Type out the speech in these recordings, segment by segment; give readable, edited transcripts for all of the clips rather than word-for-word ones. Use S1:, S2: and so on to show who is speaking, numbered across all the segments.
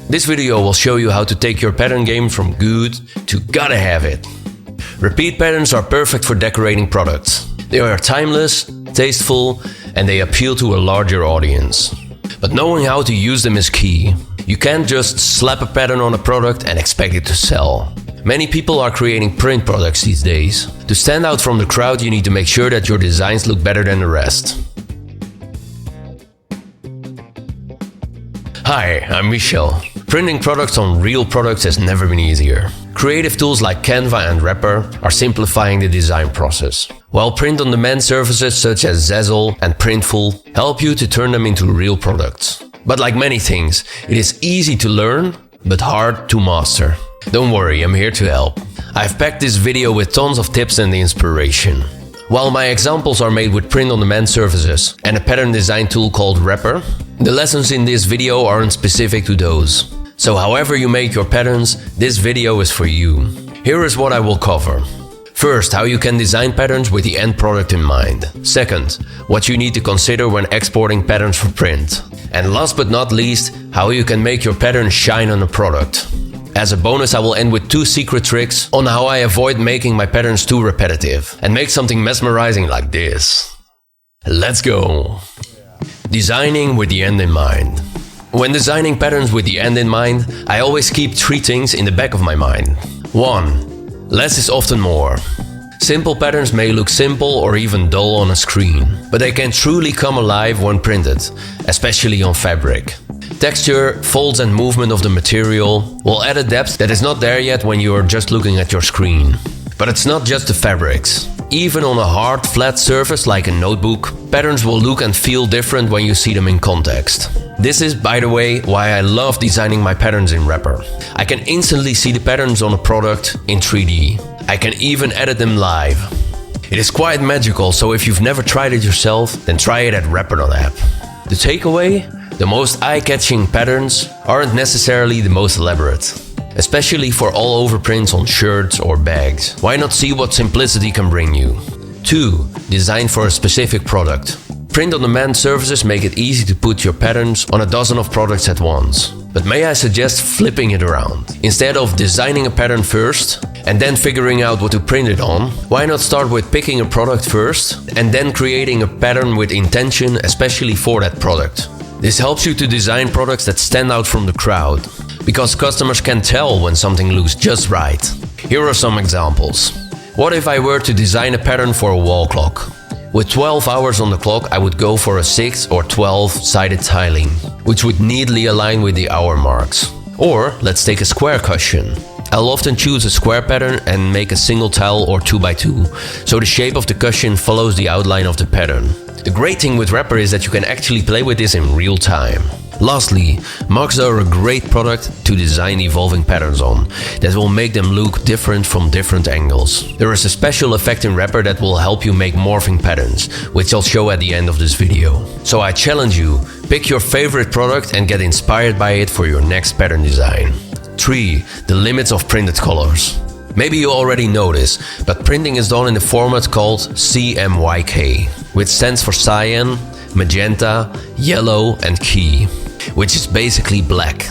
S1: This video will show you how to take your pattern game from good to gotta have it. Repeat patterns are perfect for decorating products. They are timeless, tasteful, and they appeal to a larger audience. But knowing how to use them is key. You can't just slap a pattern on a product and expect it to sell. Many people are creating print products these days. To stand out from the crowd, you need to make sure that your designs look better than the rest. Hi, I'm Michel. Printing products on real products has never been easier. Creative tools like Canva and Wrapper are simplifying the design process, while print-on-demand services such as Zazzle and Printful help you to turn them into real products. But like many things, it is easy to learn, but hard to master. Don't worry, I'm here to help. I've packed this video with tons of tips and inspiration. While my examples are made with print-on-demand services and a pattern design tool called Wrapper, the lessons in this video aren't specific to those. So however you make your patterns, this video is for you. Here is what I will cover. First, how you can design patterns with the end product in mind. Second, what you need to consider when exporting patterns for print. And last but not least, how you can make your pattern shine on a product. As a bonus, I will end with 2 secret tricks on how I avoid making my patterns too repetitive and make something mesmerizing like this. Let's go! Designing with the end in mind. When designing patterns with the end in mind, I always keep 3 things in the back of my mind. 1. Less is often more. Simple patterns may look simple or even dull on a screen, but they can truly come alive when printed, especially on fabric. Texture, folds and movement of the material will add a depth that is not there yet when you are just looking at your screen. But it's not just the fabrics. Even on a hard, flat surface like a notebook, patterns will look and feel different when you see them in context. This is, by the way, why I love designing my patterns in Wrapper. I can instantly see the patterns on a product in 3D. I can even edit them live. It is quite magical, so if you've never tried it yourself, then try it at Wrapper.app. The takeaway? The most eye-catching patterns aren't necessarily the most elaborate. Especially for all-over prints on shirts or bags. Why not see what simplicity can bring you? 2. Design for a specific product. Print-on-demand services make it easy to put your patterns on a dozen of products at once. But may I suggest flipping it around? Instead of designing a pattern first and then figuring out what to print it on, why not start with picking a product first and then creating a pattern with intention, especially for that product? This helps you to design products that stand out from the crowd, because customers can tell when something looks just right. Here are some examples. What if I were to design a pattern for a wall clock? With 12 hours on the clock, I would go for a 6 or 12-sided tiling, which would neatly align with the hour marks. Or let's take a square cushion. I'll often choose a square pattern and make a single tile or 2x2, so the shape of the cushion follows the outline of the pattern. The great thing with Wrapper is that you can actually play with this in real time. Lastly, mugs are a great product to design evolving patterns on that will make them look different from different angles. There is a special effect in Wrapper that will help you make morphing patterns, which I'll show at the end of this video. So I challenge you, pick your favorite product and get inspired by it for your next pattern design. 3. The limits of printed colors. Maybe you already know this, but printing is done in the format called CMYK, which stands for cyan, magenta, yellow and key, which is basically black.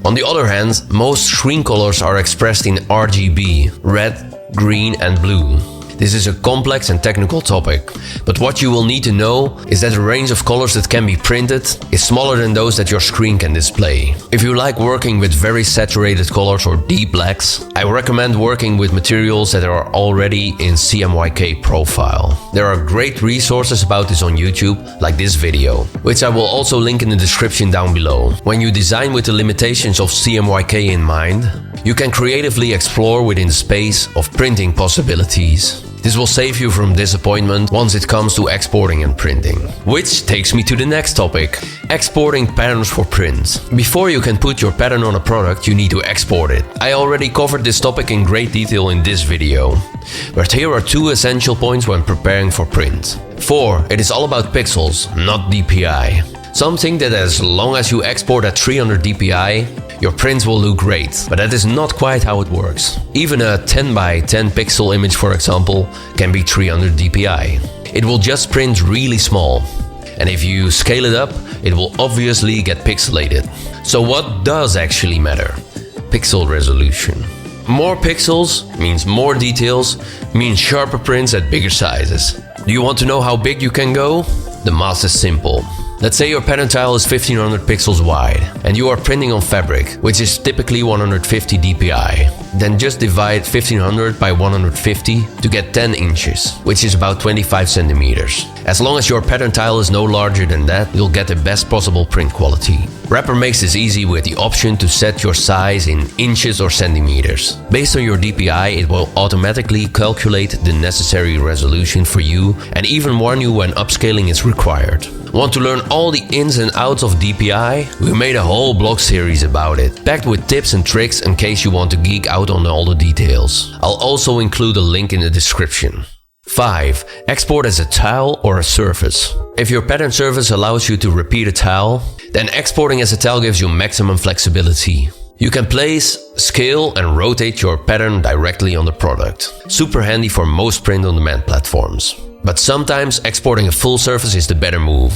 S1: On the other hand, most screen colors are expressed in RGB, red, green and blue. This is a complex and technical topic, but what you will need to know is that the range of colors that can be printed is smaller than those that your screen can display. If you like working with very saturated colors or deep blacks, I recommend working with materials that are already in CMYK profile. There are great resources about this on YouTube, like this video, which I will also link in the description down below. When you design with the limitations of CMYK in mind, you can creatively explore within the space of printing possibilities. This will save you from disappointment once it comes to exporting and printing. Which takes me to the next topic, exporting patterns for print. Before you can put your pattern on a product, you need to export it. I already covered this topic in great detail in this video. But here are 2 essential points when preparing for print. 4. It is all about pixels, not DPI. Some think that as long as you export at 300 dpi, your prints will look great, but that is not quite how it works. Even a 10 by 10 pixel image, for example, can be 300 dpi. It will just print really small. and if you scale it up, it will obviously get pixelated. So what does actually matter? Pixel resolution. More pixels means more details, means sharper prints at bigger sizes. Do you want to know how big you can go? The math is simple. Let's say your pattern tile is 1500 pixels wide and you are printing on fabric, which is typically 150 dpi. Then just divide 1500 by 150 to get 10 inches, which is about 25 centimeters. As long as your pattern tile is no larger than that, you'll get the best possible print quality. Rapper makes this easy with the option to set your size in inches or centimeters. Based on your DPI, it will automatically calculate the necessary resolution for you and even warn you when upscaling is required. Want to learn all the ins and outs of DPI? We made a whole blog series about it, packed with tips and tricks in case you want to geek out on all the details. I'll also include a link in the description. 5. Export as a tile or a surface. If your pattern surface allows you to repeat a tile, then exporting as a tile gives you maximum flexibility. You can place, scale and rotate your pattern directly on the product. Super handy for most print-on-demand platforms. But sometimes exporting a full surface is the better move.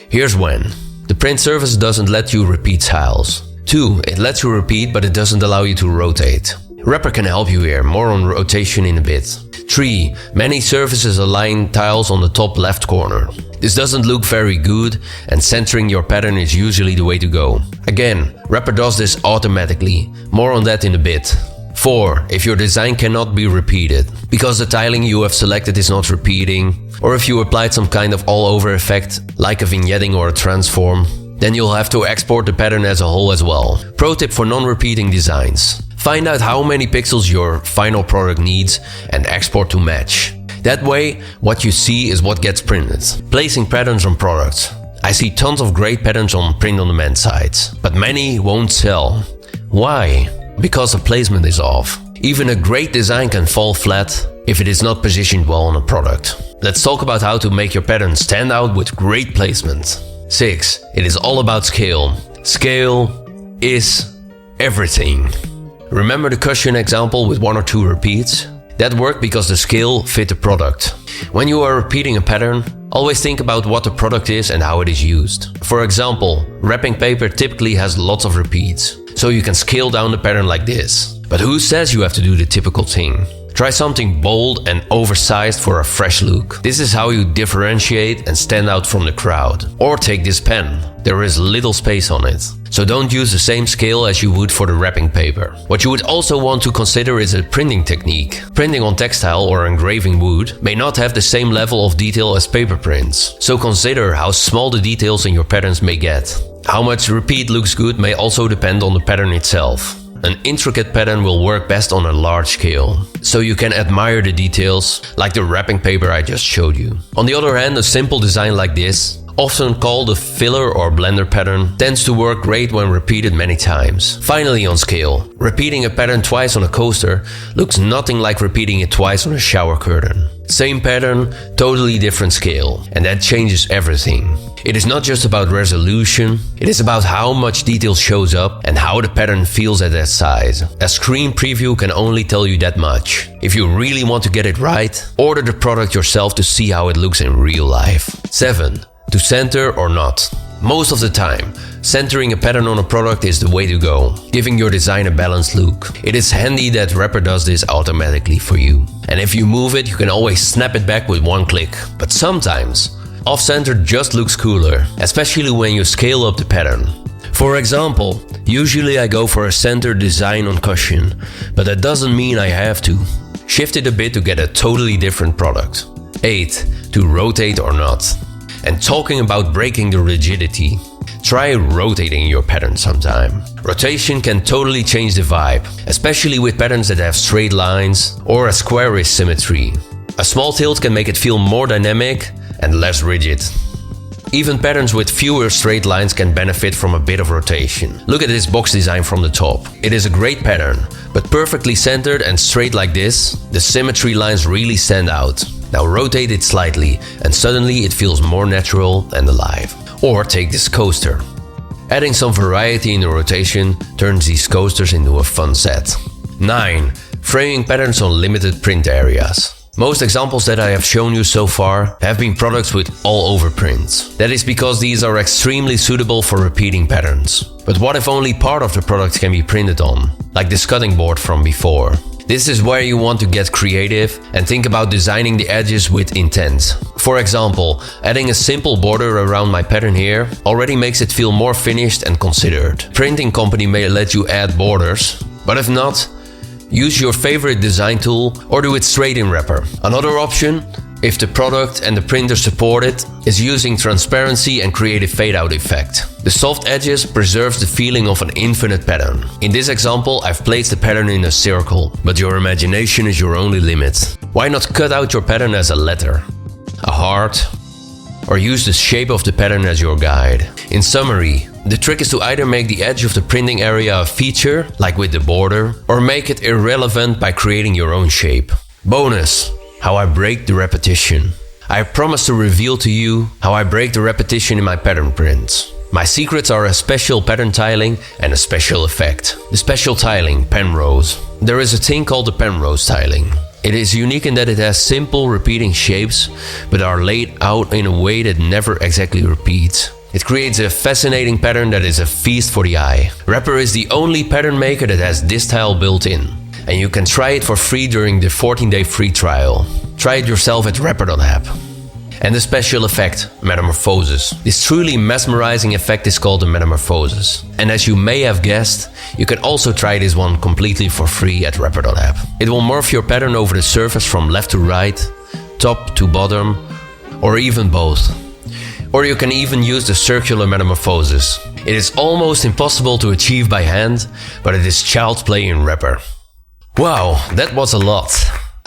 S1: Here's when. The print surface doesn't let you repeat tiles. 2. It lets you repeat, but it doesn't allow you to rotate. Rapper can help you here, more on rotation in a bit. 3. Many surfaces align tiles on the top left corner. This doesn't look very good, and centering your pattern is usually the way to go. Again, Rapper does this automatically. More on that in a bit. 4. If your design cannot be repeated, because the tiling you have selected is not repeating, or if you applied some kind of all-over effect, like a vignetting or a transform, then you'll have to export the pattern as a whole as well. Pro tip for non-repeating designs. Find out how many pixels your final product needs and export to match. That way, what you see is what gets printed. Placing patterns on products. I see tons of great patterns on print-on-demand sites, but many won't sell. Why? Because the placement is off. Even a great design can fall flat if it is not positioned well on a product. Let's talk about how to make your pattern stand out with great placement. 6. It is all about scale. Scale is everything. Remember the cushion example with 1 or 2 repeats? That worked because the scale fit the product. When you are repeating a pattern, always think about what the product is and how it is used. For example, wrapping paper typically has lots of repeats, so you can scale down the pattern like this. But who says you have to do the typical thing? Try something bold and oversized for a fresh look. This is how you differentiate and stand out from the crowd. Or take this pen. There is little space on it, so don't use the same scale as you would for the wrapping paper. What you would also want to consider is a printing technique. Printing on textile or engraving wood may not have the same level of detail as paper prints, so consider how small the details in your patterns may get. How much repeat looks good may also depend on the pattern itself. An intricate pattern will work best on a large scale, so you can admire the details, like the wrapping paper I just showed you. On the other hand, a simple design like this, often called a filler or blender pattern, tends to work great when repeated many times. Finally, on scale, repeating a pattern twice on a coaster looks nothing like repeating it twice on a shower curtain. Same pattern, totally different scale, and that changes everything. It is not just about resolution, it is about how much detail shows up and how the pattern feels at that size. A screen preview can only tell you that much. If you really want to get it right, order the product yourself to see how it looks in real life. 7. To center or not. Most of the time, centering a pattern on a product is the way to go, giving your design a balanced look. It is handy that Rapper does this automatically for you. And if you move it, you can always snap it back with one click. But sometimes, off-center just looks cooler, especially when you scale up the pattern. For example, usually I go for a centered design on cushion, but that doesn't mean I have to. Shift it a bit to get a totally different product. 8. To rotate or not. And talking about breaking the rigidity, try rotating your pattern sometime. Rotation can totally change the vibe, especially with patterns that have straight lines or a squarish symmetry. A small tilt can make it feel more dynamic and less rigid. Even patterns with fewer straight lines can benefit from a bit of rotation. Look at this box design from the top. It is a great pattern, but perfectly centered and straight like this, the symmetry lines really stand out. Now rotate it slightly and suddenly it feels more natural and alive. Or take this coaster. Adding some variety in the rotation turns these coasters into a fun set. 9. Framing patterns on limited print areas. Most examples that I have shown you so far have been products with all-over prints. That is because these are extremely suitable for repeating patterns. But what if only part of the product can be printed on, like this cutting board from before? This is where you want to get creative and think about designing the edges with intent. For example, adding a simple border around my pattern here already makes it feel more finished and considered. Printing company may let you add borders, but if not, use your favorite design tool or do it straight in Wrapper. Another option, if the product and the printer support it, is using transparency and create a fade-out effect. The soft edges preserves the feeling of an infinite pattern. In this example, I've placed the pattern in a circle, but your imagination is your only limit. Why not cut out your pattern as a letter, a heart, or use the shape of the pattern as your guide? In summary, the trick is to either make the edge of the printing area a feature, like with the border, or make it irrelevant by creating your own shape. Bonus! How I break the repetition. I promise to reveal to you how I break the repetition in my pattern prints. My secrets are a special pattern tiling and a special effect. The special tiling, Penrose. There is a thing called the Penrose tiling. It is unique in that it has simple repeating shapes, but are laid out in a way that never exactly repeats. It creates a fascinating pattern that is a feast for the eye. Wrapper is the only pattern maker that has this tile built in, and you can try it for free during the 14-day free trial. Try it yourself at Wrapper.app. And the special effect, Metamorphosis. This truly mesmerizing effect is called the Metamorphosis. And as you may have guessed, you can also try this one completely for free at Wrapper.app. It will morph your pattern over the surface from left to right, top to bottom, or even both. Or you can even use the circular metamorphosis. It is almost impossible to achieve by hand, but it is child's play in Wrapper. Wow, that was a lot.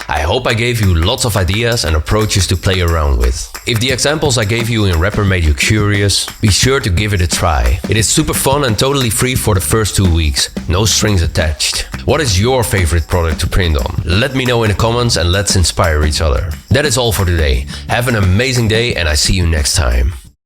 S1: I hope I gave you lots of ideas and approaches to play around with. If the examples I gave you in Wrapper made you curious, be sure to give it a try. It is super fun and totally free for the first 2 weeks, no strings attached. What is your favorite product to print on? Let me know in the comments and let's inspire each other. That is all for today. Have an amazing day and I see you next time.